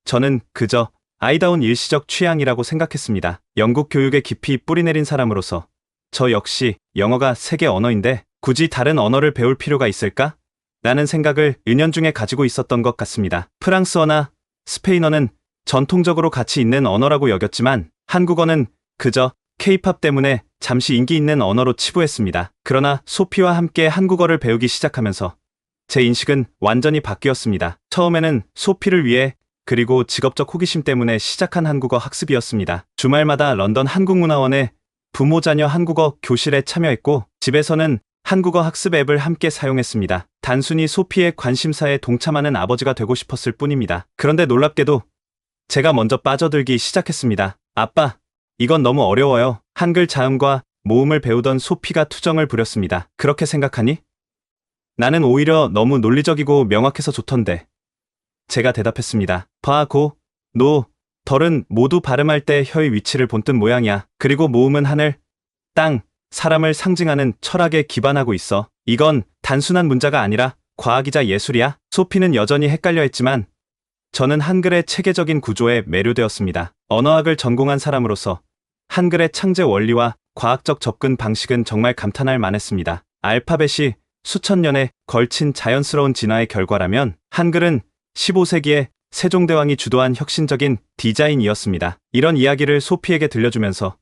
저는 그저 아이다운 일시적 취향이라고 생각했습니다. 영국 교육에 깊이 뿌리내린 사람으로서 저 역시 영어가 세계 언어인데 굳이 다른 언어를 배울 필요가 있을까? 라는 생각을 은연중에 가지고 있었던 것 같습니다. 프랑스어나 스페인어는 전통적으로 가치 있는 언어라고 여겼지만 한국어는 그저 K-팝 때문에 잠시 인기 있는 언어로 치부했습니다. 그러나 소피와 함께 한국어를 배우기 시작하면서 제 인식은 완전히 바뀌었습니다. 처음에는 소피를 위해 그리고 직업적 호기심 때문에 시작한 한국어 학습이었습니다. 주말마다 런던 한국문화원에 부모 자녀 한국어 교실에 참여했고 집에서는 한국어 학습 앱을 함께 사용했습니다. 단순히 소피의 관심사에 동참하는 아버지가 되고 싶었을 뿐입니다. 그런데 놀랍게도 제가 먼저 빠져들기 시작했습니다. 아빠, 이건 너무 어려워요. 한글 자음과 모음을 배우던 소피가 투정을 부렸습니다. 그렇게 생각하니? 나는 오히려 너무 논리적이고 명확해서 좋던데. 제가 대답했습니다. 봐, 고, 노, 덜은 모두 발음할 때 혀의 위치를 본뜬 모양이야. 그리고 모음은 하늘, 땅, 사람을 상징하는 철학에 기반하고 있어. 이건 단순한 문자가 아니라 과학이자 예술이야. 소피는 여전히 헷갈려 했지만 저는 한글의 체계적인 구조에 매료되었습니다. 언어학을 전공한 사람으로서 한글의 창제 원리와 과학적 접근 방식은 정말 감탄할 만했습니다. 알파벳이 수천 년에 걸친 자연스러운 진화의 결과라면 한글은 15세기에 세종대왕이 주도한 혁신적인 디자인이었습니다. 이런 이야기를 소피에게 들려주면서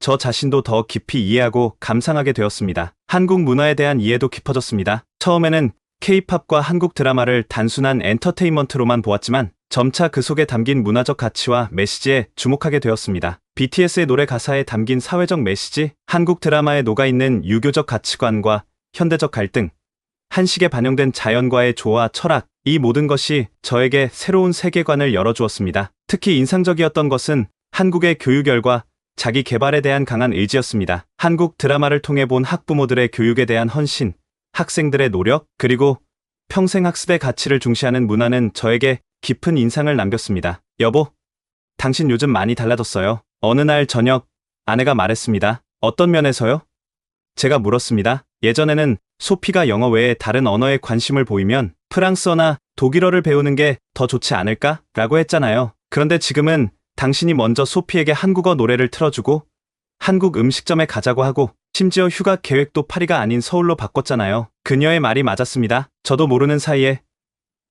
저 자신도 더 깊이 이해하고 감상하게 되었습니다. 한국 문화에 대한 이해도 깊어졌습니다. 처음에는 K-팝과 한국 드라마를 단순한 엔터테인먼트로만 보았지만 점차 그 속에 담긴 문화적 가치와 메시지에 주목하게 되었습니다. BTS의 노래 가사에 담긴 사회적 메시지, 한국 드라마에 녹아있는 유교적 가치관과 현대적 갈등, 한식에 반영된 자연과의 조화, 철학, 이 모든 것이 저에게 새로운 세계관을 열어주었습니다. 특히 인상적이었던 것은 한국의 교육열과 자기 개발에 대한 강한 의지였습니다. 한국 드라마를 통해 본 학부모들의 교육에 대한 헌신, 학생들의 노력, 그리고 평생 학습의 가치를 중시하는 문화는 저에게 깊은 인상을 남겼습니다. 여보, 당신 요즘 많이 달라졌어요. 어느 날 저녁, 아내가 말했습니다. 어떤 면에서요? 제가 물었습니다. 예전에는 소피가 영어 외에 다른 언어에 관심을 보이면 프랑스어나 독일어를 배우는 게 더 좋지 않을까? 라고 했잖아요. 그런데 지금은 당신이 먼저 소피에게 한국어 노래를 틀어주고 한국 음식점에 가자고 하고 심지어 휴가 계획도 파리가 아닌 서울로 바꿨잖아요. 그녀의 말이 맞았습니다. 저도 모르는 사이에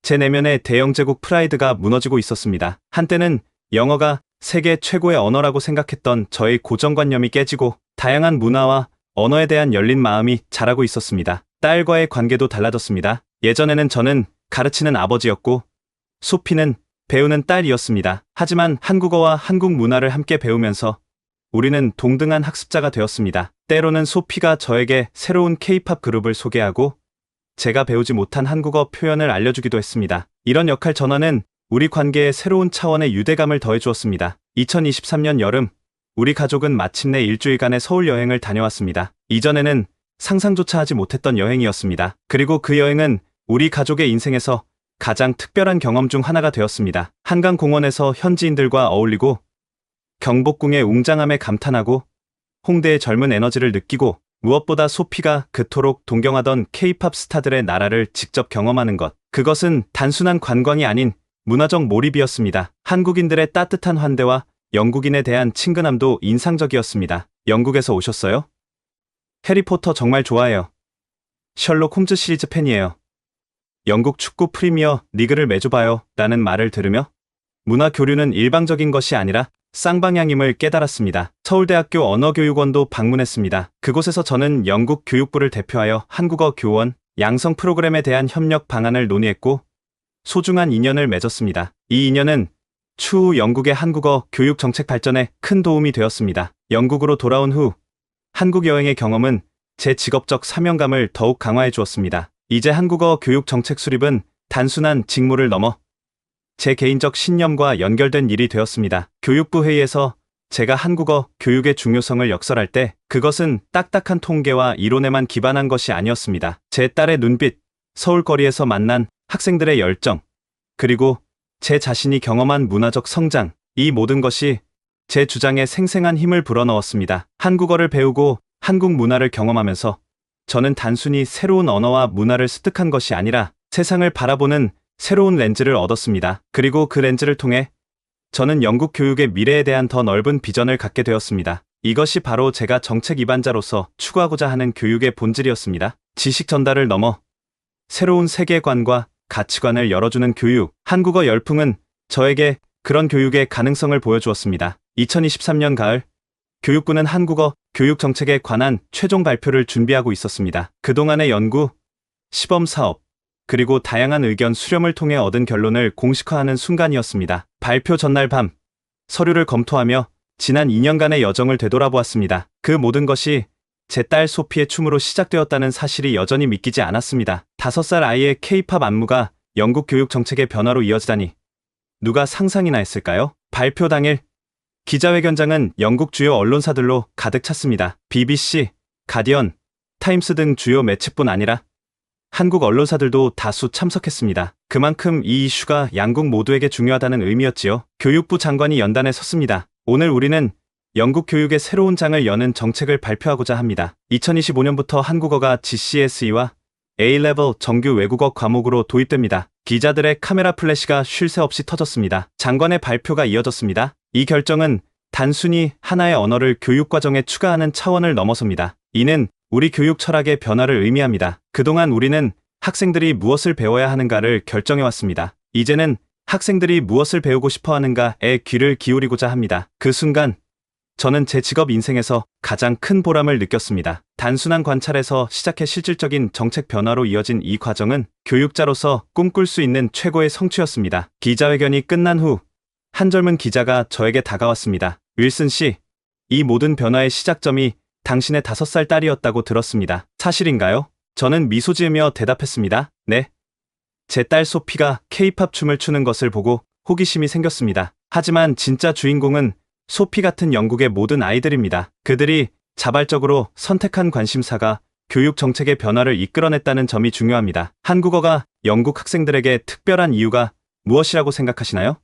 제 내면의 대영제국 프라이드가 무너지고 있었습니다. 한때는 영어가 세계 최고의 언어라고 생각했던 저의 고정관념이 깨지고 다양한 문화와 언어에 대한 열린 마음이 자라고 있었습니다. 딸과의 관계도 달라졌습니다. 예전에는 저는 가르치는 아버지였고 소피는 배우는 딸이었습니다. 하지만 한국어와 한국 문화를 함께 배우면서 우리는 동등한 학습자가 되었습니다. 때로는 소피가 저에게 새로운 K-팝 그룹을 소개하고 제가 배우지 못한 한국어 표현을 알려주기도 했습니다. 이런 역할 전환은 우리 관계에 새로운 차원의 유대감을 더해주었습니다. 2023년 여름, 우리 가족은 마침내 일주일간의 서울 여행을 다녀왔습니다. 이전에는 상상조차 하지 못했던 여행이었습니다. 그리고 그 여행은 우리 가족의 인생에서 가장 특별한 경험 중 하나가 되었습니다. 한강공원에서 현지인들과 어울리고 경복궁의 웅장함에 감탄하고 홍대의 젊은 에너지를 느끼고 무엇보다 소피가 그토록 동경하던 K-팝 스타들의 나라를 직접 경험하는 것. 그것은 단순한 관광이 아닌 문화적 몰입이었습니다. 한국인들의 따뜻한 환대와 영국인에 대한 친근함도 인상적이었습니다. 영국에서 오셨어요? 해리포터 정말 좋아해요. 셜록 홈즈 시리즈 팬이에요. 영국 축구 프리미어 리그를 매주 봐요. 라는 말을 들으며 문화 교류는 일방적인 것이 아니라 쌍방향임을 깨달았습니다. 서울대학교 언어교육원도 방문했습니다. 그곳에서 저는 영국 교육부를 대표하여 한국어 교원, 양성 프로그램에 대한 협력 방안을 논의했고 소중한 인연을 맺었습니다. 이 인연은 추후 영국의 한국어 교육 정책 발전에 큰 도움이 되었습니다. 영국으로 돌아온 후 한국 여행의 경험은 제 직업적 사명감을 더욱 강화해 주었습니다. 이제 한국어 교육 정책 수립은 단순한 직무를 넘어 제 개인적 신념과 연결된 일이 되었습니다. 교육부 회의에서 제가 한국어 교육의 중요성을 역설할 때 그것은 딱딱한 통계와 이론에만 기반한 것이 아니었습니다. 제 딸의 눈빛, 서울거리에서 만난 학생들의 열정, 그리고 제 자신이 경험한 문화적 성장, 이 모든 것이 제 주장에 생생한 힘을 불어넣었습니다. 한국어를 배우고 한국 문화를 경험하면서 저는 단순히 새로운 언어와 문화를 습득한 것이 아니라 세상을 바라보는 새로운 렌즈를 얻었습니다. 그리고 그 렌즈를 통해 저는 영국 교육의 미래에 대한 더 넓은 비전을 갖게 되었습니다. 이것이 바로 제가 정책 입안자로서 추구하고자 하는 교육의 본질이었습니다. 지식 전달을 넘어 새로운 세계관과 가치관을 열어주는 교육. 한국어 열풍은 저에게 그런 교육의 가능성을 보여주었습니다. 2023년 가을, 교육부는 한국어 교육 정책에 관한 최종 발표를 준비하고 있었습니다. 그동안의 연구, 시범 사업, 그리고 다양한 의견 수렴을 통해 얻은 결론을 공식화하는 순간이었습니다. 발표 전날 밤, 서류를 검토하며 지난 2년간의 여정을 되돌아보았습니다. 그 모든 것이 제 딸 소피의 춤으로 시작되었다는 사실이 여전히 믿기지 않았습니다. 5살 아이의 K-팝 안무가 영국 교육 정책의 변화로 이어지다니 누가 상상이나 했을까요? 발표 당일 기자회견장은 영국 주요 언론사들로 가득 찼습니다. BBC, 가디언, 타임스 등 주요 매체뿐 아니라 한국 언론사들도 다수 참석했습니다. 그만큼 이 이슈가 양국 모두에게 중요하다는 의미였지요. 교육부 장관이 연단에 섰습니다. 오늘 우리는 영국 교육의 새로운 장을 여는 정책을 발표하고자 합니다. 2025년부터 한국어가 GCSE와 A-레벨 정규 외국어 과목으로 도입됩니다. 기자들의 카메라 플래시가 쉴 새 없이 터졌습니다. 장관의 발표가 이어졌습니다. 이 결정은 단순히 하나의 언어를 교육과정에 추가하는 차원을 넘어섭니다. 이는 우리 교육 철학의 변화를 의미합니다. 그동안 우리는 학생들이 무엇을 배워야 하는가를 결정해왔습니다. 이제는 학생들이 무엇을 배우고 싶어 하는가에 귀를 기울이고자 합니다. 그 순간 저는 제 직업 인생에서 가장 큰 보람을 느꼈습니다. 단순한 관찰에서 시작해 실질적인 정책 변화로 이어진 이 과정은 교육자로서 꿈꿀 수 있는 최고의 성취였습니다. 기자회견이 끝난 후 한 젊은 기자가 저에게 다가왔습니다. 윌슨 씨, 이 모든 변화의 시작점이 당신의 5살 딸이었다고 들었습니다. 사실인가요? 저는 미소 지으며 대답했습니다. 네. 제 딸 소피가 K-팝 춤을 추는 것을 보고 호기심이 생겼습니다. 하지만 진짜 주인공은 소피 같은 영국의 모든 아이들입니다. 그들이 자발적으로 선택한 관심사가 교육 정책의 변화를 이끌어냈다는 점이 중요합니다. 한국어가 영국 학생들에게 특별한 이유가 무엇이라고 생각하시나요?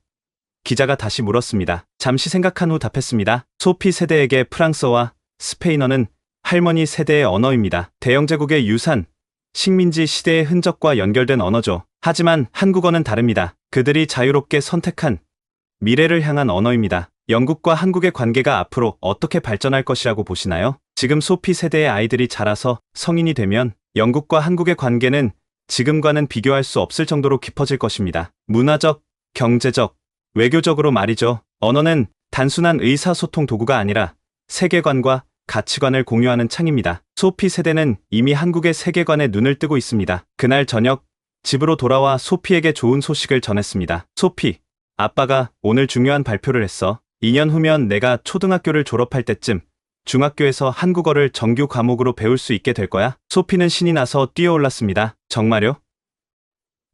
기자가 다시 물었습니다. 잠시 생각한 후 답했습니다. 소피 세대에게 프랑스어와 스페인어는 할머니 세대의 언어입니다. 대영제국의 유산, 식민지 시대의 흔적과 연결된 언어죠. 하지만 한국어는 다릅니다. 그들이 자유롭게 선택한 미래를 향한 언어입니다. 영국과 한국의 관계가 앞으로 어떻게 발전할 것이라고 보시나요? 지금 소피 세대의 아이들이 자라서 성인이 되면 영국과 한국의 관계는 지금과는 비교할 수 없을 정도로 깊어질 것입니다. 문화적, 경제적, 외교적으로 말이죠. 언어는 단순한 의사소통 도구가 아니라 세계관과 가치관을 공유하는 창입니다. 소피 세대는 이미 한국의 세계관에 눈을 뜨고 있습니다. 그날 저녁 집으로 돌아와 소피에게 좋은 소식을 전했습니다. 소피, 아빠가 오늘 중요한 발표를 했어. 2년 후면 내가 초등학교를 졸업할 때쯤 중학교에서 한국어를 정규 과목으로 배울 수 있게 될 거야. 소피는 신이 나서 뛰어올랐습니다. 정말요?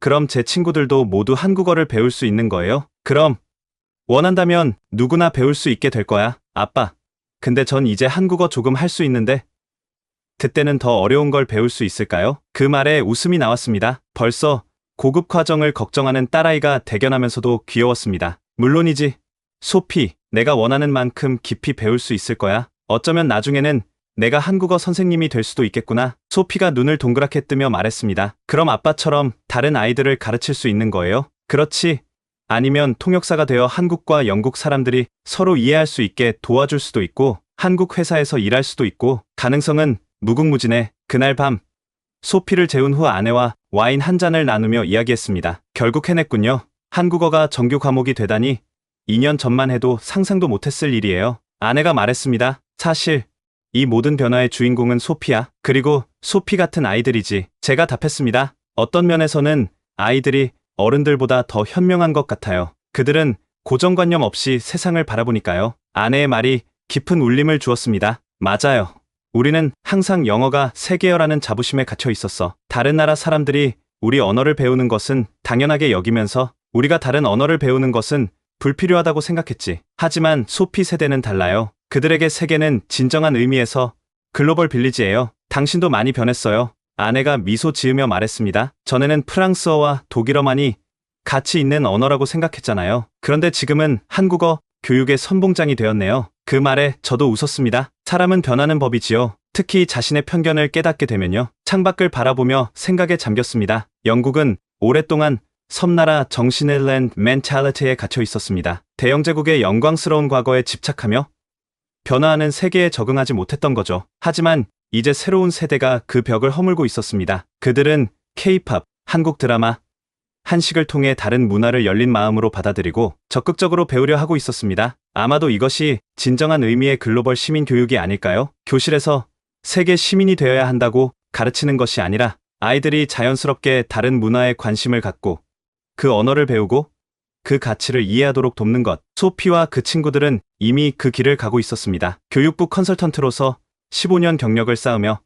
그럼 제 친구들도 모두 한국어를 배울 수 있는 거예요? 그럼 원한다면 누구나 배울 수 있게 될 거야. 아빠, 근데 전 이제 한국어 조금 할 수 있는데 그때는 더 어려운 걸 배울 수 있을까요? 그 말에 웃음이 나왔습니다. 벌써 고급 과정을 걱정하는 딸아이가 대견하면서도 귀여웠습니다. 물론이지. 소피, 내가 원하는 만큼 깊이 배울 수 있을 거야. 어쩌면 나중에는 내가 한국어 선생님이 될 수도 있겠구나. 소피가 눈을 동그랗게 뜨며 말했습니다. 그럼 아빠처럼 다른 아이들을 가르칠 수 있는 거예요? 그렇지. 아니면 통역사가 되어 한국과 영국 사람들이 서로 이해할 수 있게 도와줄 수도 있고 한국 회사에서 일할 수도 있고 가능성은 무궁무진해. 그날 밤 소피를 재운 후 아내와 와인 한 잔을 나누며 이야기했습니다. 결국 해냈군요. 한국어가 정규 과목이 되다니 2년 전만 해도 상상도 못했을 일이에요. 아내가 말했습니다. 사실 이 모든 변화의 주인공은 소피야. 그리고 소피 같은 아이들이지. 제가 답했습니다. 어떤 면에서는 아이들이 어른들보다 더 현명한 것 같아요. 그들은 고정관념 없이 세상을 바라보니까요. 아내의 말이 깊은 울림을 주었습니다. 맞아요. 우리는 항상 영어가 세계어라는 자부심에 갇혀 있었어. 다른 나라 사람들이 우리 언어를 배우는 것은 당연하게 여기면서 우리가 다른 언어를 배우는 것은 불필요하다고 생각했지. 하지만 소피 세대는 달라요. 그들에게 세계는 진정한 의미에서 글로벌 빌리지예요. 당신도 많이 변했어요. 아내가 미소 지으며 말했습니다. 전에는 프랑스어와 독일어만이 가치 있는 언어라고 생각했잖아요. 그런데 지금은 한국어, 교육의 선봉장이 되었네요. 그 말에 저도 웃었습니다. 사람은 변하는 법이지요. 특히 자신의 편견을 깨닫게 되면요. 창밖을 바라보며 생각에 잠겼습니다. 영국은 오랫동안 섬나라 정신의 랜드 멘탈리티에 갇혀 있었습니다. 대영제국의 영광스러운 과거에 집착하며 변화하는 세계에 적응하지 못했던 거죠. 하지만 이제 새로운 세대가 그 벽을 허물고 있었습니다. 그들은 K-팝, 한국 드라마, 한식을 통해 다른 문화를 열린 마음으로 받아들이고 적극적으로 배우려 하고 있었습니다. 아마도 이것이 진정한 의미의 글로벌 시민 교육이 아닐까요? 교실에서 세계 시민이 되어야 한다고 가르치는 것이 아니라 아이들이 자연스럽게 다른 문화에 관심을 갖고 그 언어를 배우고 그 가치를 이해하도록 돕는 것. 소피와 그 친구들은 이미 그 길을 가고 있었습니다. 교육부 컨설턴트로서 15년 경력을 쌓으며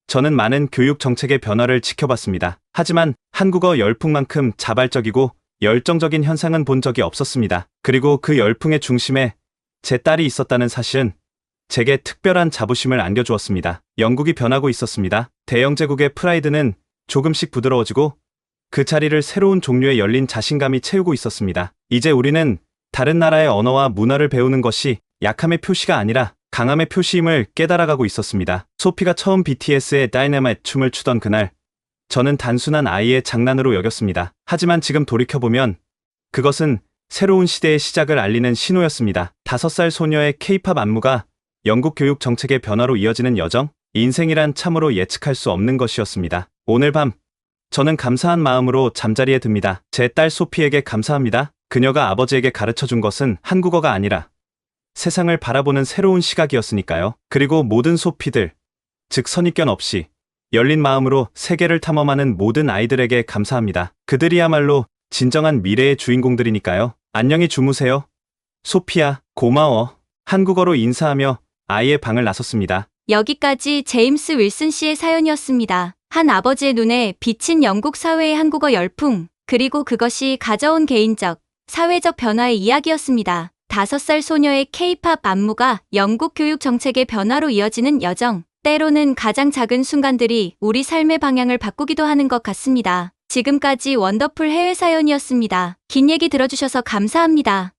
저는 많은 교육 정책의 변화를 지켜봤습니다. 하지만 한국어 열풍만큼 자발적이고 열정적인 현상은 본 적이 없었습니다. 그리고 그 열풍의 중심에 제 딸이 있었다는 사실은 제게 특별한 자부심을 안겨주었습니다. 영국이 변하고 있었습니다. 대영제국의 프라이드는 조금씩 부드러워지고 그 자리를 새로운 종류의 열린 자신감이 채우고 있었습니다. 이제 우리는 다른 나라의 언어와 문화를 배우는 것이 약함의 표시가 아니라 강함의 표시임을 깨달아가고 있었습니다. 소피가 처음 BTS의 다이너마이트 춤을 추던 그날, 저는 단순한 아이의 장난으로 여겼습니다. 하지만 지금 돌이켜보면 그것은 새로운 시대의 시작을 알리는 신호였습니다. 5살 소녀의 K-팝 안무가 영국 교육 정책의 변화로 이어지는 여정, 인생이란 참으로 예측할 수 없는 것이었습니다. 오늘 밤, 저는 감사한 마음으로 잠자리에 듭니다. 제 딸 소피에게 감사합니다. 그녀가 아버지에게 가르쳐준 것은 한국어가 아니라 세상을 바라보는 새로운 시각이었으니까요. 그리고 모든 소피들, 즉 선입견 없이 열린 마음으로 세계를 탐험하는 모든 아이들에게 감사합니다. 그들이야말로 진정한 미래의 주인공들이니까요. 안녕히 주무세요. 소피야, 고마워. 한국어로 인사하며 아이의 방을 나섰습니다. 여기까지 제임스 윌슨 씨의 사연이었습니다. 한 아버지의 눈에 비친 영국 사회의 한국어 열풍, 그리고 그것이 가져온 개인적, 사회적 변화의 이야기였습니다. 5살 소녀의 K-팝 안무가 영국 교육 정책의 변화로 이어지는 여정, 때로는 가장 작은 순간들이 우리 삶의 방향을 바꾸기도 하는 것 같습니다. 지금까지 원더풀 해외 사연이었습니다. 긴 얘기 들어주셔서 감사합니다.